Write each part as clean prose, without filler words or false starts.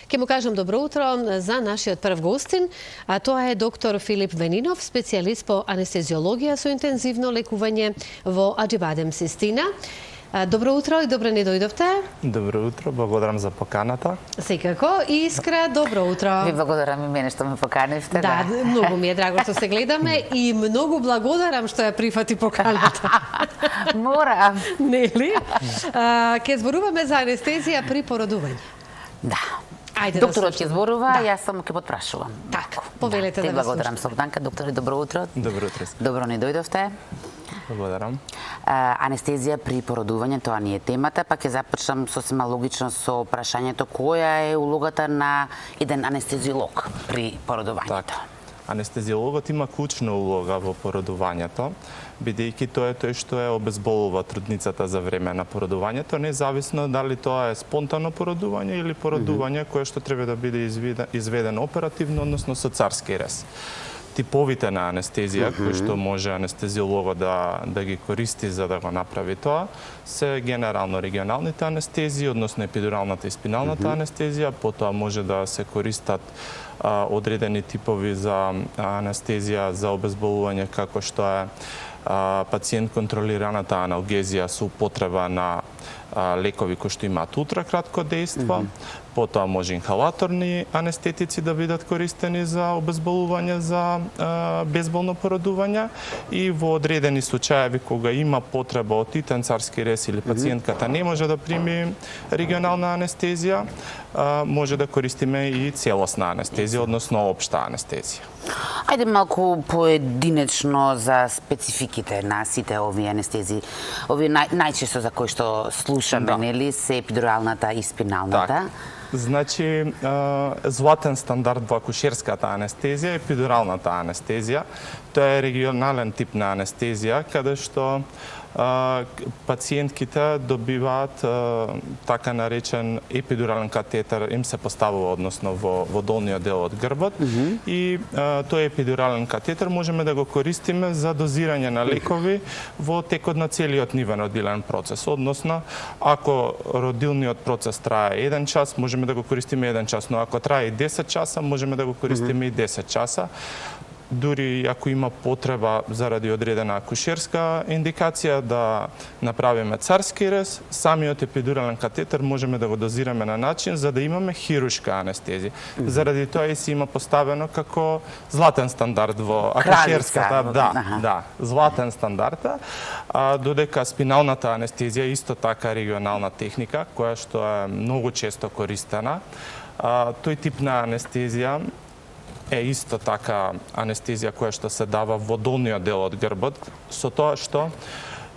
Ке му кажам добро утро за нашиот прв гостин, а тоа е доктор Филип Венинов, специјалист по анестезиологија со интензивно лекување во Аџибадем Систина. Добро утро и добро не дојдовте. Добро утро, благодарам за поканата. Секако, Искра, добро утро. Ви благодарам и мене што ме поканивте. Да, многу ми е драго што се гледаме и многу благодарам што ја прифати поканата. Мора. Нели? Ке зборуваме за анестезија при породување. Да. Ајде Докторот да ќе зборува, а јас само ќе потпрашувам. Така, повелете да ви вас благодарам, Совданка. Докторе, добро утро. Добро утро. Добро не дојдовте. Благодарам. Анестезија при породување, тоа ни е темата, па ќе започнам сосема логично со прашањето која е улогата на еден анестезиолог при породувањето. Така. Анестезиологот има клучна улога во породувањето, бидејќи тоа е тој што е обезболува трудницата за време на породувањето, независно дали тоа е спонтано породување или породување кое што треба да биде изведено оперативно, односно со царски рез. Типовите на анестезија, кои што може анестезиологот да ги користи за да го направи тоа, се генерално регионалните анестезии, односно епидуралната и спиналната анестезија, потоа може да се користат одредени типови за анестезија за обезболување како што е пациент контролираната аналгезија со употреба на лекови кои што имаат ултракратко дејство, потоа може инхалаторни анестетици да бидат користени за обезболување за безболно породување и во одредени случаеви кога има потреба од итен царски рез или пациентката не може да прими регионална анестезија, може да користиме и целосна анестезија, односно општа анестезија. Ајде малку поединечно за спецификите на сите овие анестезии. Овие најчесто за кои што слушаме, нели, се епидуралната и спиналната. Так. Значи, златен стандард во акушерската анестезија е епидуралната анестезија. Тоа е регионален тип на анестезија, каде што пациентките добиваат така наречен епидурален катетер, им се поставува односно во долниот дел од грбот и тој епидурален катетер можеме да го користиме за дозирање на лекови во текот на целиот нивен родилен процес. Односно, ако родилниот процес трае 1 час, можеме да го користиме 1 час, но ако трае 10 часа, можеме да го користиме и 10 часа. Дури ако има потреба заради одредена акушерска индикација да направиме царски рез, самиот епидурален катетер можеме да го дозираме на начин за да имаме хируршка анестезија. Заради тоа и се има поставено како златен стандард во акушерската, да, златен стандард, додека спиналната анестезија исто така регионална техника која што е многу често користена. Тој тип на анестезија е исто така анестезија која што се дава во долниот дел од грбот, со тоа што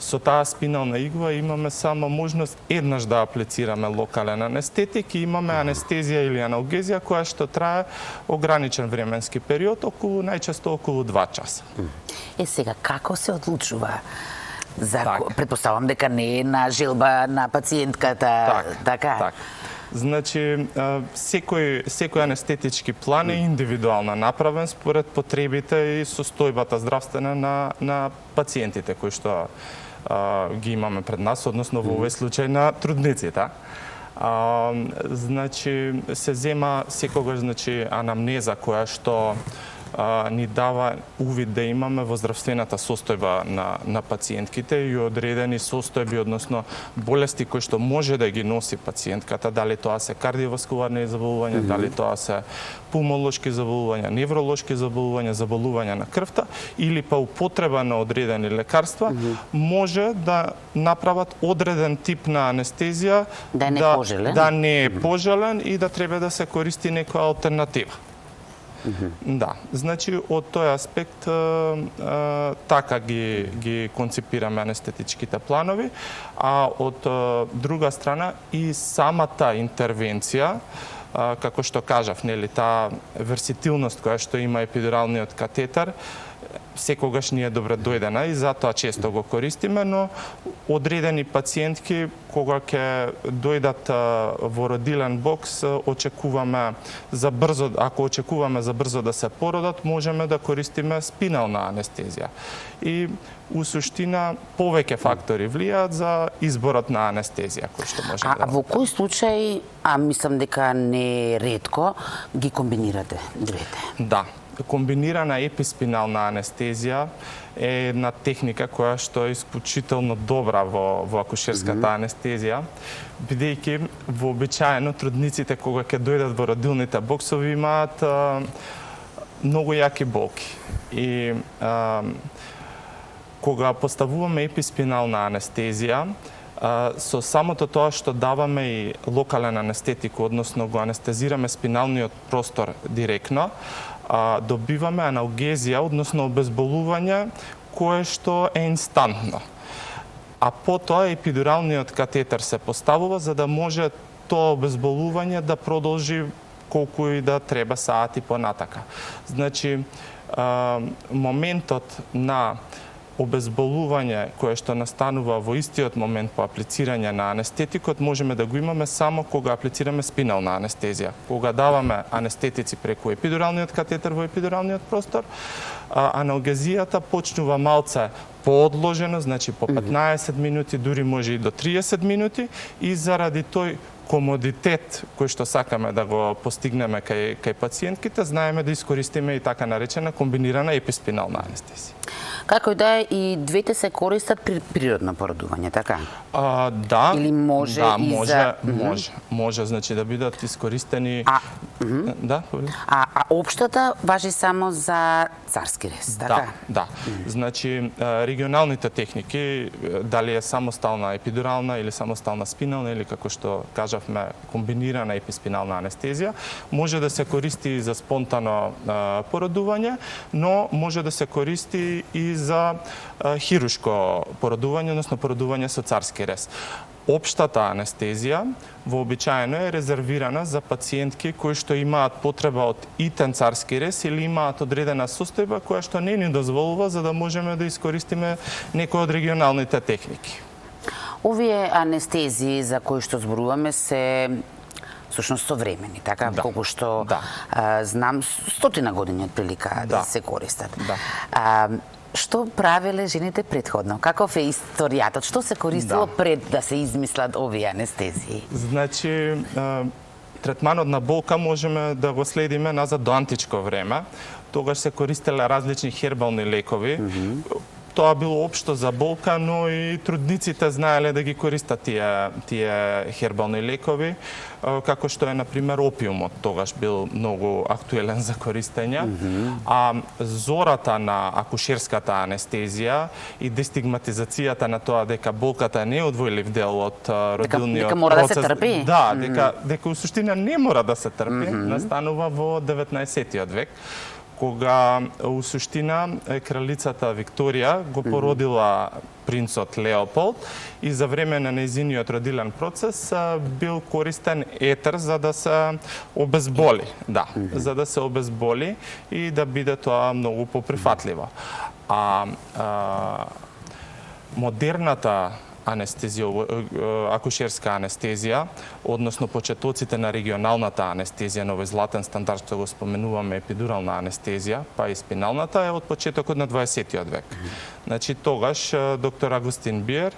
со таа спинална игла имаме само можност еднаш да аплицираме локален анестетик и имаме анестезија или аналгезија која што трае ограничен временски период, најчесто околу 2 часа. Сега, како се одлучува? Предпоставам дека не е на желба на пациентката, така? Значи, секој анестетички план е индивидуално направен според потребите и состојбата здравствена на пациентите кои што ги имаме пред нас, односно во овој случај на трудниците. Значи, се зема секогаш анамнеза која што ни дава увид да имаме во здравствената состојба на пациентките и одредени состојби, односно болести кои што може да ги носи пациентката, дали тоа се кардиоваскуларни заболувања, дали тоа се пулмолошки заболувања, невролошки заболувања, заболувања на крвта или па употреба на одредени лекарства, може да направат одреден тип на анестезија да не е пожелен и да треба да се користи некоја алтернатива. Да, значи од тој аспект така ги концепираме анестетичките планови, а од друга страна и самата интервенција, како што кажав, нели, таа верситилност која што има епидуралниот катетер, секогаш не е добре дојдена и затоа често го користиме, но одредени пациентки кога ќе дојдат во родилен бокс, очекуваме за брзо, ако очекуваме за брзо да се породат, можеме да користиме спинална анестезија. И у суштина повеќе фактори влијаат за изборот на анестезија кој што може да. А во кој случај, мислам дека не ретко, ги комбинирате двете? Да. Комбинирана еписпинална анестезија е една техника која што е исклучително добра во акушерската анестезија, бидејќи вообичаено трудниците кога ќе дојдат во родилните боксови имаат многу јаки болки. И кога поставуваме еписпинална анестезија, со самото тоа што даваме и локален анестетик, односно го анестезираме спиналниот простор директно, добиваме аналгезија, односно обезболување, кое што е инстантно. А потоа епидуралниот катетер се поставува за да може тоа обезболување да продолжи колку и да треба сати понатака. Значи, моментот на обезболување кое што настанува во истиот момент по аплицирање на анестетикот можеме да го имаме само кога аплицираме спинална анестезија. Кога даваме анестетици преку епидуралниот катетер во епидуралниот простор, аналгезијата почнува малце поодложено, значи по 15 минути, дури може и до 30 минути, и заради тој комодитет кој што сакаме да го постигнеме кај пациентките, знаеме да искористиме и така наречена комбинирана еписпинална анестезија. Како и да е, и двете се користат при природно породување, така? Да. Или може и за... Може, значи да бидат искористени... Да, А општата важи само за царски рез, така? Да. Значи, регионалните техники, дали е самостална епидурална или самостална спинална, или како што кажавме, комбинирана еписпинална анестезија, може да се користи за спонтано породување, но може да се користи и за хирушко породување, односно породување со царски рез. Општата анестезија вообичаено е резервирана за пациентки кои што имаат потреба од итен царски рез или имаат одредена состојба која што не ни дозволува за да можеме да искористиме некои од регионалните техники. Овие анестезии за кои што зборуваме се всушност современи, така? Да. Колку што знам, 100 години отприлика да се користат. Да. Што правеле жените предходно? Каков е историјатот? Што се користило пред да се измислат овие анестезии? Значи, третманот на болка можеме да го следиме назад до античко време. Тогаш се користеле различни хербални лекови. Тоа било општо за болка, но и трудниците знаеле да ги користат тие хербални лекови, како што е, например, опиумот. Тогаш бил многу актуелен за користење. А зората на акушерската анестезија и дестигматизацијата на тоа дека болката не е одвојлив дел од родилниот процес... Дека мора да се трпи? Да, дека у суштина не мора да се трпи, настанува во 19 век, кога у суштина кралицата Викторија го породила принцот Леополд и за време на нејзиниот родилен процес бил користен етер за да се обезболи. Да, за да се обезболи и да биде тоа многу поприфатливо. Модерната акушерска анестезија, односно почетоците на регионалната анестезија, на овој златен стандард што го споменуваме, епидурална анестезија, па и спиналната, е од почетокот на 20 век. Значи, тогаш доктор Агустин Биер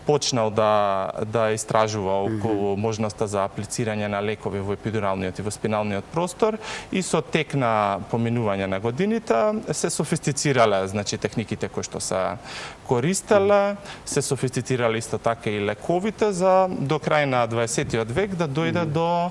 почнал да истражува околу можноста за аплицирање на лекови во епидуралниот и во спиналниот простор и со тек на поминување на годините се софистицирале, значи, техниките кои што се користеле, се софистицирале исто така и лековите за до крај на 20 век да дојде до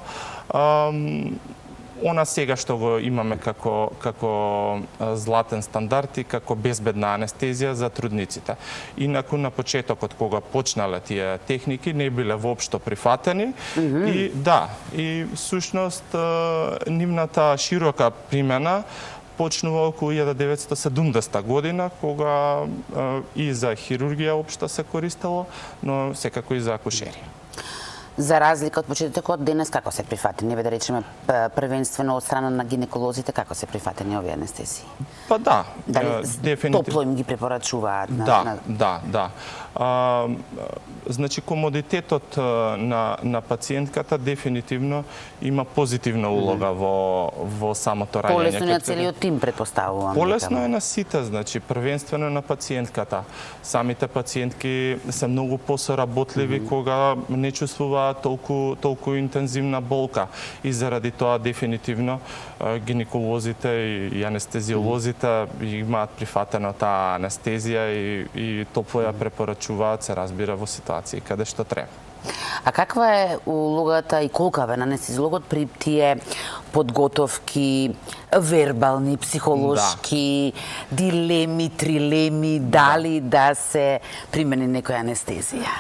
она сега што го имаме како златен стандард и како безбедна анестезија за трудниците. Инаку на почетокот кога почнале тие техники не биле воопшто прифатени и и всушност нивната широка примена почнува околу 1970 година, кога и за хирургија општа се користело, но секако и за акушерија. За разлика од почетокот, денес како се прифатени? Да речеме првенствено од страна на гинеколозите, како се прифатени овие анестезии? Па да, Дали топло им ги препорачуваат? Да. Значи, комодитетот на пациентката дефинитивно има позитивна улога во самото раѓање. Полесно е на целиот тим, предпоставувам. Полесно е на сите, значи, првенствено на пациентката. Самите пациентки се многу посоработливи кога не чувствуваат толку интензивна болка. И заради тоа дефинитивно гинеколозите и анестезиолозите имаат прифатено таа анестезија и топло ја препорачуваат, се разбира, во ситуации каде што треба. А каква е улогата и колкава на анестезиологот при тие подготовки, вербални, психолошки, дилеми, трилеми, дали да се примени некоја анестезија?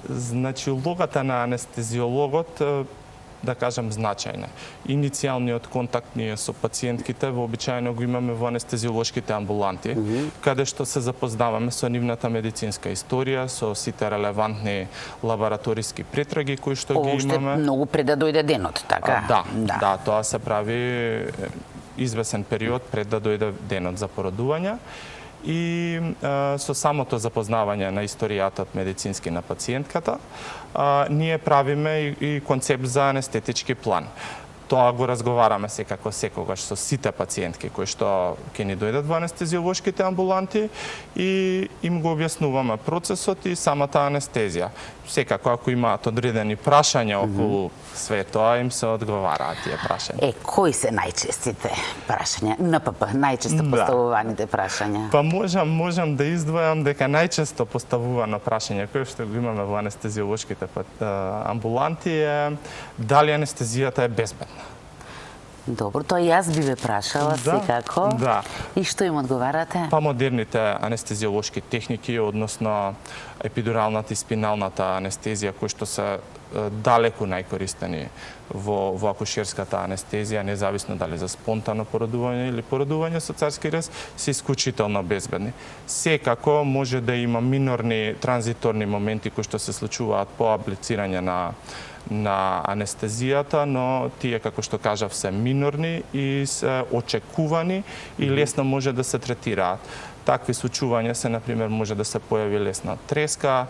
Значи, улогата на анестезиологот, да кажам, значајна. Иницијалниот контакт ние со пациентките вообичаено го имаме во анестезиолошките амбуланти, каде што се запознаваме со нивната медицинска историја, со сите релевантни лабораториски претраги кои што ги имаме. Многу пред да дојде денот, така? Да, тоа се прави извесен период пред да дојде денот за породување. И со самото запознавање на историјатот медицински на пациентката, ние правиме и концепт за анестетички план. Тоа го разговараме секогаш со сите пациентки кои што ќе ни дојдат во анестезиолошките амбуланти и им го објаснуваме процесот и самата анестезија. Секако, ако имаат одредени прашања околу све тоа, им се одговараат тие прашања. Кои се најчестите прашања? НПП, најчесто поставуваните прашања? Па можам да издвојам дека најчесто поставувано прашање кое што го имаме во анестезиолошките амбуланти е дали анестезијата е безбедна. Добро, тоа и јас би ве прашала секако. Да. И што им одговарате? Па модерните анестезиолошки техники, односно епидуралната и спиналната анестезија, кои што се далеку најкористени во акушерската анестезија, независно дали за спонтано породување или породување со царски рез, се исклучително безбедни. Секако може да има минорни транзиторни моменти кои што се случуваат по аплицирање на анестезијата, но тие, како што кажав, се минорни и се очекувани и лесно може да се третираат. Такви случувања се, например, може да се појави лесна треска,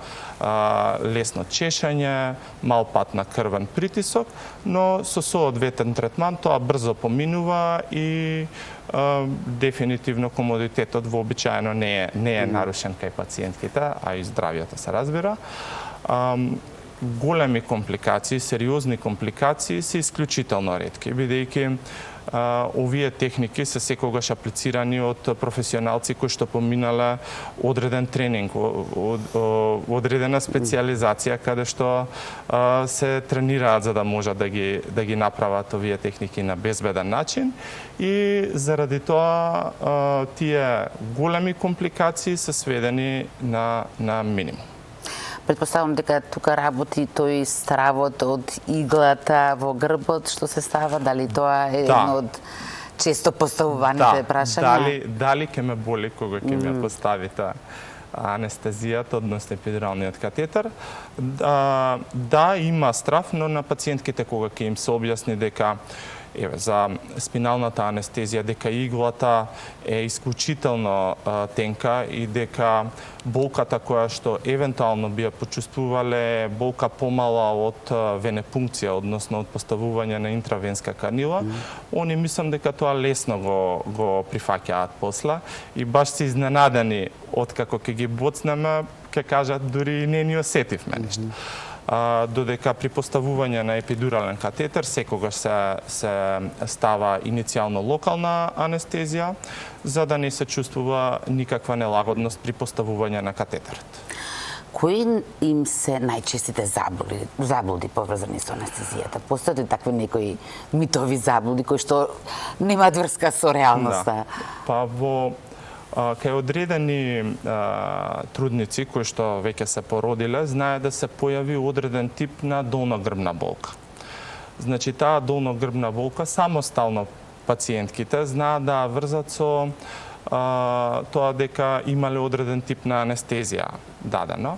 лесно чешање, мал пат на крвен притисок, но со соодветен третман тоа брзо поминува и дефинитивно комодитетот вообичаено не е нарушен кај пациентките, а и здравието се разбира. Големи компликации, сериозни компликации се исклучително ретки, бидејќи овие техники се секогаш аплицирани од професионалци кои што поминале одреден тренинг, одредена специализација каде што се тренираат за да можат да ги направат овие техники на безбеден начин и заради тоа тие големи компликации се сведени на минимум. Предпоставам дека тука работи тој стравот од иглата во грбот што се става, дали тоа е едно од често поставуваните прашања? Дали ќе ме боли кога ќе ме поставите анестезијата, односно епидуралниот катетер. Да, има страв, но на пациентките кога ќе им се објасни дека за спиналната анестезија, дека иглата е исклучително тенка и дека болката која што евентуално би ја почувствувале болка помала од венепункција, односно од поставување на интравенска канила, они мислам дека тоа лесно го прифаќаат после и баш се изненадени откако ќе ги боцнеме, ќе кажат дури не ни осетивме нешто. Додека при поставување на епидурален катетер секогаш се става иницијално локална анестезија, за да не се чувствува никаква нелагодност при поставување на катетерот. Кои им се најчестите заблуди поврзани со анестезијата? Постојат ли такви некои митови заблуди кои што немаат врска со реалноста? Па кај одредени трудници кои што веќе се породиле, знае да се појави одреден тип на долногрбна болка. Значи, таа долногрбна болка самостално пациентките знаат да врзат со тоа дека имале одреден тип на анестезија дадено.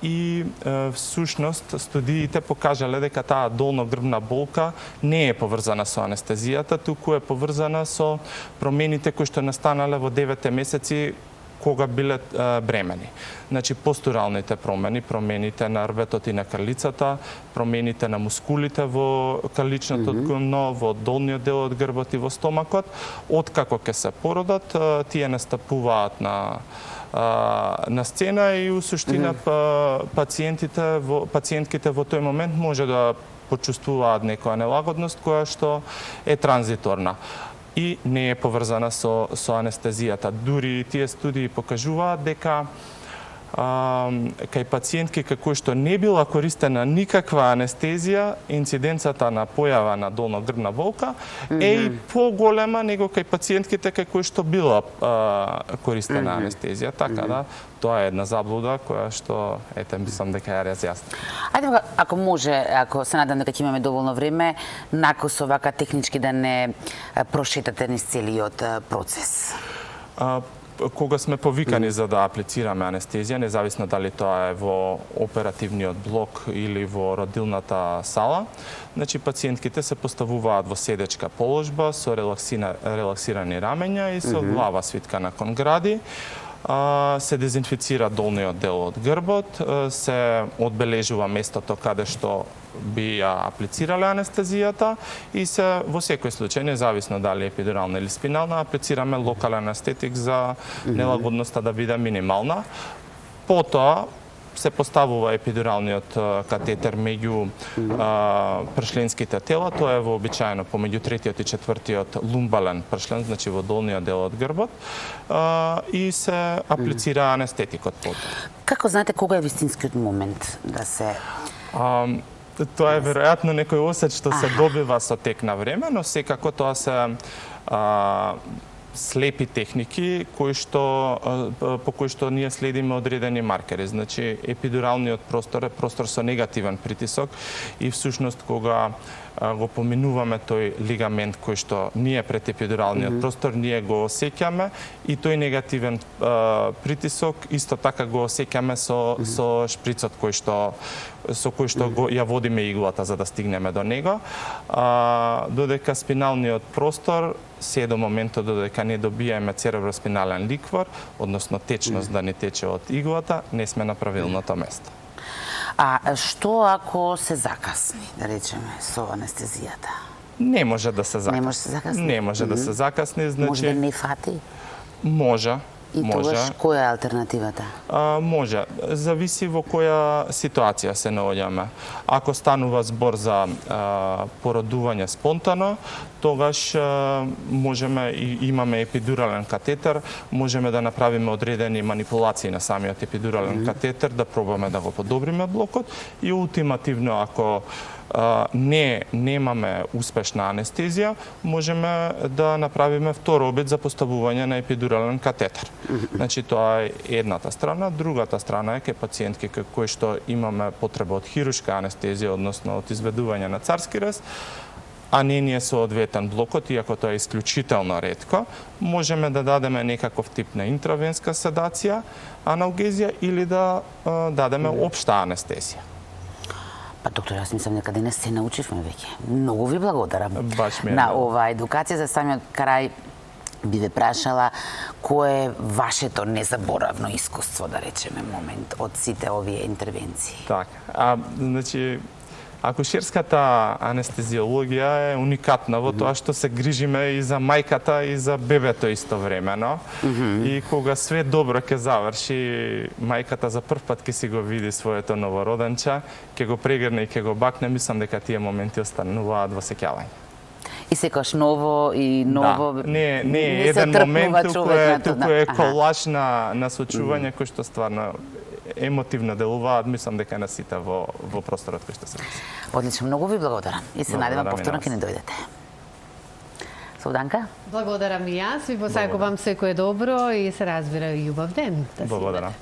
И всушност студиите покажале дека таа долногрбна болка не е поврзана со анестезијата, туку е поврзана со промените кои што настанале во 9 месеци кога биле бремени. Значи, постуралните промени, промените на рветот и на крлицата, промените на мускулите во крличното дно, во долниот дел од грбот и во стомакот, откако ќе се породат, тие настапуваат на сцена и у суштина пациентките во тој момент може да почувствуваат некоја нелагодност која што е транзиторна и не е поврзана со анестезијата. Дури тие студии покажуваат дека кај пациентки кои што не била користена никаква анестезија, инциденцата на појава на долногрбна болка е и поголема него кај пациентките кои што била користена анестезија. Така да, тоа е една заблуда која што, мислам дека ја разјасни. Ајде, ако може, ако се надам дека ќе имаме доволно време, накос овака технички да не прошетате низ целиот процес. Кога сме повикани за да аплицираме анестезија, независно дали тоа е во оперативниот блок или во родилната сала, значи пациентките се поставуваат во седечка положба со релаксирани рамења и со глава свиткана кон гради. Се дезинфицира долниот дел од грбот, се одбележува местото каде што би ја аплицирале анестезијата и се во секој случај, независно дали епидурална или спинална, аплицираме локален анестетик за нелагодноста да биде минимална. Потоа се поставува епидуралниот катетер меѓу пршленските тела, тоа е вообичаено помеѓу третиот и четвртиот лумбален пршлен, значи во долниот дел од грбот, и се аплицира анестетикот потоа. Како знаете кога е вистинскиот момент да се Тоа е веројатно некој осет што се добива со тек на време, но секако тоа се слепи техники по кои што ние следиме одредени маркери. Значи, епидуралниот простор е простор со негативен притисок и всушност кога го поминуваме тој лигамент кој што ние пред епидуралниот простор, ние го осеќаме и тој негативен притисок исто така го осеќаме со шприцот со кој што ја водиме иглата за да стигнеме до него. Додека спиналниот простор се до моментот додека не добиеме цереброспинален ликвор, односно течност да не тече од иглата, не сме на правилното место. А што ако се закасни, да речеме, со анестезијата? Не може да се закасни. Не може да се закасни? Не може да се закасни, значи... Може да не фати? Може. И тогаш која е алтернативата? Може. Зависи во која ситуација се наоѓаме. Ако станува збор за породување спонтано, тогаш можеме и имаме епидурален катетер, можеме да направиме одредени манипулации на самиот епидурален катетер, да пробаме да го подобриме блокот и ултимативно ако немаме успешна анестезија, можеме да направиме втор обид за поставување на епидурален катетер. Значи, тоа е едната страна. Другата страна е кај пациентки кои што имаме потреба од хируршка анестезија, односно од изведување на царски рез, а не ни е соодветен блокот, иако тоа е исклучително ретко, можеме да дадеме некаков тип на интравенска седација, аналгезија или да дадеме општа анестезија. Па, доктор, јас мислам дека денес се научивме веќе. Многу ви благодарам на оваа едукација. За самиот крај би ве прашала кое е вашето незаборавно искуство, да речеме, момент од сите овие интервенции? Така, значи, акушерската анестезиологија е уникатна во тоа што се грижиме и за мајката и за бебето истовремено. И кога све добро ќе заврши, мајката за прв пат ќе си го види своето новороденче, ќе го прегрне и ќе го бакне, мислам дека тие моменти остануваат во сеќавање. И секогаш ново и ново... Да, не е еден момент, туку е колаж на сочување кој што стварно емотивно делуваат, мислам дека на сите во просторот кој што се мисли. Одлично, многу ви благодарам и се надевам повторно ќе не дојдете. Совданка? Благодарам и јас, ви посакувам секое добро и се разбира и љубав ден. Благодарам.